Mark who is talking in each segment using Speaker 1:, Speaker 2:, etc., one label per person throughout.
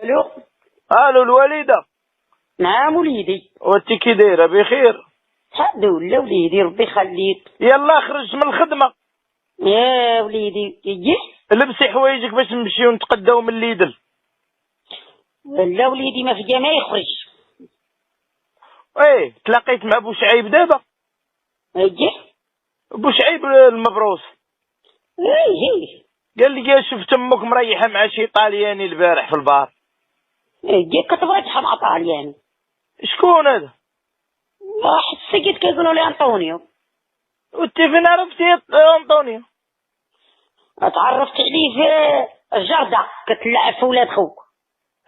Speaker 1: الو.
Speaker 2: الو الوالده.
Speaker 1: نعم وليدي.
Speaker 2: وانت كي دايره؟ بخير
Speaker 1: الحمد لله وليدي ربي يخليك.
Speaker 2: يلا خرج من الخدمه
Speaker 1: يا وليدي يجي
Speaker 2: لبسي حوايجك باش نمشيو نتقداو من الليدل.
Speaker 1: لا وليدي ما في ما يخرج.
Speaker 2: ايه تلاقيت مع بوشعيب دابا.
Speaker 1: يجي
Speaker 2: بوشعيب المبروس
Speaker 1: يجي
Speaker 2: قال لي شفت امك مريحه مع شي طالياني البارح في البار.
Speaker 1: يجي كتبغي تحب طالياني.
Speaker 2: شكون هذا؟
Speaker 1: واحد السيد كيقولوا لي انطونيو.
Speaker 2: وانت فين عرفتي انطونيو؟
Speaker 1: تعرفت عليه في الجردة كتلعب في ولاد خوك.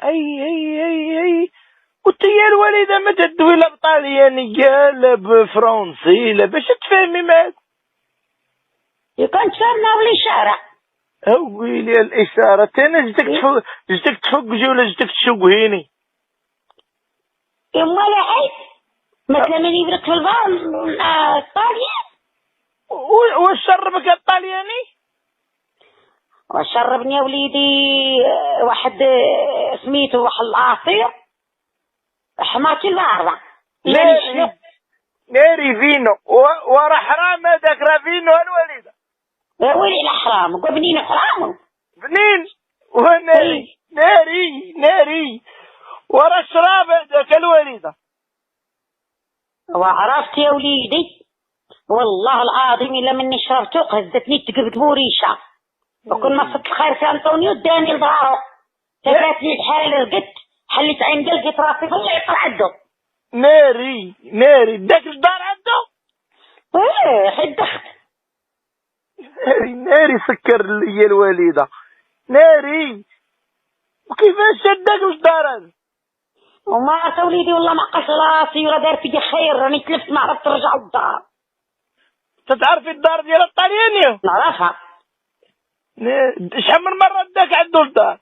Speaker 2: اي وانت يا الوالده ما تدوي لا بطاليانيه لا بفرنسي لا باش تفهمي معاك.
Speaker 1: كنت فاهمة بالإشارة.
Speaker 2: ويلي الاشاره انا جيتك تفوقجي ولا جيتك تشوهيني؟
Speaker 1: يما لا حيت مثلا من يبرك في البار الطاليان.
Speaker 2: واش شربك الطالياني؟
Speaker 1: وشربني يا وليدي واحد سميتو واحد العصير حماتي العارضة.
Speaker 2: ناري فينو ورا حرام هذاك راه فينو الوالده.
Speaker 1: يا ويلي الحرام وبنين حرام
Speaker 2: بنين وناري ناري ورا الشراب هذاك الوالده.
Speaker 1: وعرفت يا وليدي والله العظيم الا مني شربته هزتني تقبت بوريشه. وكل ما صدت الخير في انطونيو داني لظهره فات لي الحال رقدت حليت عين قلقت راسي في العقل عنده.
Speaker 2: ناري داك الدار عنده.
Speaker 1: ايه حدخت
Speaker 2: ناري سكر لي الوالده. ناري وكيفاش داك الدار هذا؟
Speaker 1: وما عرفت وليدي والله ما عقلت راسي ولا دار فيا خير راني تلفت ما عرفت نرجع للدار.
Speaker 2: تتعرفي الدار ديال الطالياني؟
Speaker 1: نعرفها.
Speaker 2: شحال من مره داك عنده الدار؟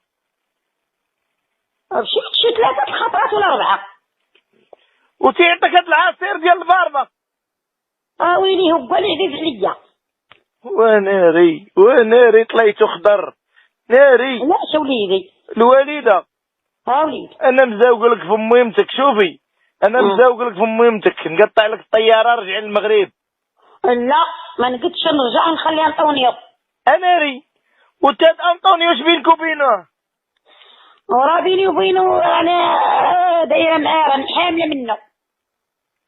Speaker 1: مشيت شي 3 خطرات ولا 4.
Speaker 2: وتيعطيك هاد العصير ديال الباربه؟
Speaker 1: ويلي هو اللي عزيز عليا.
Speaker 2: وناري طليتو خضر. ناري
Speaker 1: علاش وليدي؟
Speaker 2: الوالده
Speaker 1: وليدي
Speaker 2: انا مزوق لك في مهمتك. شوفي انا مزوق لك في مهمتك نقطع لك الطياره رجع للمغرب.
Speaker 1: لا ما نقدش نرجع نخلي انطونيو.
Speaker 2: ناري وانت انطونيو اش بينك وبينه؟
Speaker 1: وراه بيني وبينه انا دايره معاه راني حامله منه.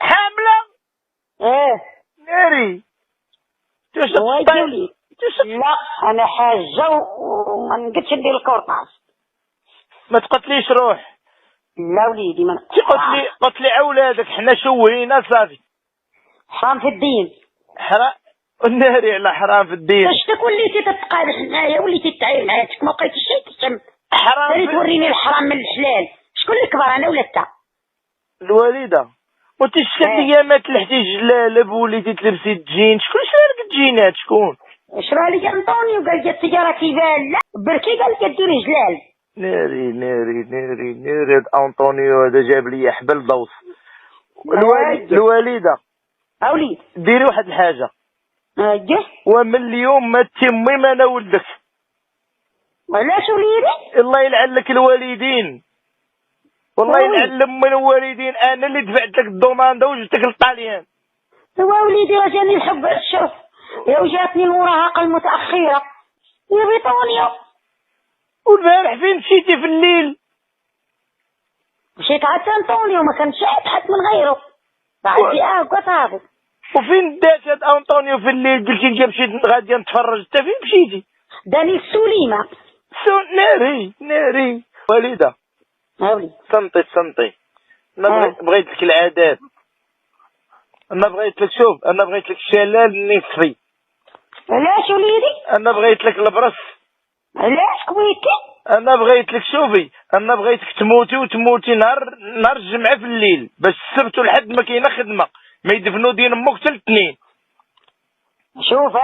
Speaker 2: حامله؟ ناري
Speaker 1: واجولي لا انا حاجه وما نقدش ندير الكورطاج.
Speaker 2: ما تقتليش روح.
Speaker 1: لا وليدي ما
Speaker 2: قتلي اولادك حنا شوهينا صافي.
Speaker 1: حرام في الدين.
Speaker 2: حرام الناري على حرام في الدين.
Speaker 1: شتك وليتي تتقادح معايا وليتي تعاير معايا ما بقيتش شي تسم.
Speaker 2: حرام
Speaker 1: توريني الحرام من الحلال. شكون اللي كبر انا ولا انت؟
Speaker 2: الوالده وانت شكون ايامات لحتي جلالب وليتي تلبسي الجين؟ شكون شرا لك الجينات؟ شكون
Speaker 1: شرا لي انطونيو؟ قال لي التجاره كيبان لا بركي قال لي ديري جلال.
Speaker 2: ناري هاد انطونيو هذا جاب لي حبل دوص. الوالده
Speaker 1: اوليد
Speaker 2: ديري واحد الحاجه. ومن اليوم ما تمي ما انا ولدك.
Speaker 1: علاش وليدي؟
Speaker 2: الله يلعن لك الوالدين. والله يلعن من الوالدين. انا اللي دفعت لك الضمانده وجبتك للطاليان.
Speaker 1: هو وليدي رجاني الحب الشرف وجاتني المراهقه المتاخره يا بيطونيو.
Speaker 2: والبارح فين مشيتي في الليل؟
Speaker 1: مشيت عند انطونيو ما كانش حد من غيره بعد صافي.
Speaker 2: وفين داك هاد انطونيو في الليل؟ قلتي لي مشيت غادي نتفرج. انت فين مشيتي؟
Speaker 1: داني السليمه.
Speaker 2: ناري والده
Speaker 1: وليدي
Speaker 2: صنطي انا بغيت لك العادات. انا بغيت لك شوف انا بغيت لك الشلال النصفي.
Speaker 1: علاش وليدي؟
Speaker 2: انا بغيت لك البرص.
Speaker 1: علاش كويتي؟
Speaker 2: انا بغيت لك شوفي انا بغيتك تموتي نهار الجمعه في الليل باش السبت والحد ما كاينه خدمه ما يدفنوا دين امك حتى الاثنين.
Speaker 1: شوف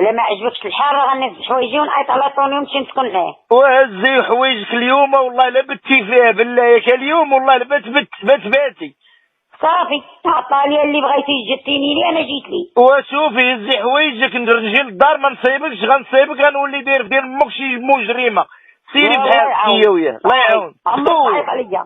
Speaker 1: الا ما عجبكش الحال راه غنهز حوايجي ونعيط على طوني ونمشي نسكن معاه.
Speaker 2: وهزي حوايجك اليوم والله لا بتي فيها بالله ياك اليوم والله لا باتي
Speaker 1: صافي. عطالي اللي بغيتي جتيني لي انا جيت لي.
Speaker 2: وشوفي هزي حوايجك نرجع للدار ما نصيبكش غنصيبك غنولي داير في دير امك شي مجرمه. سيري بحالك هي وياه الله يعاون
Speaker 1: عمرك صعيب عليا.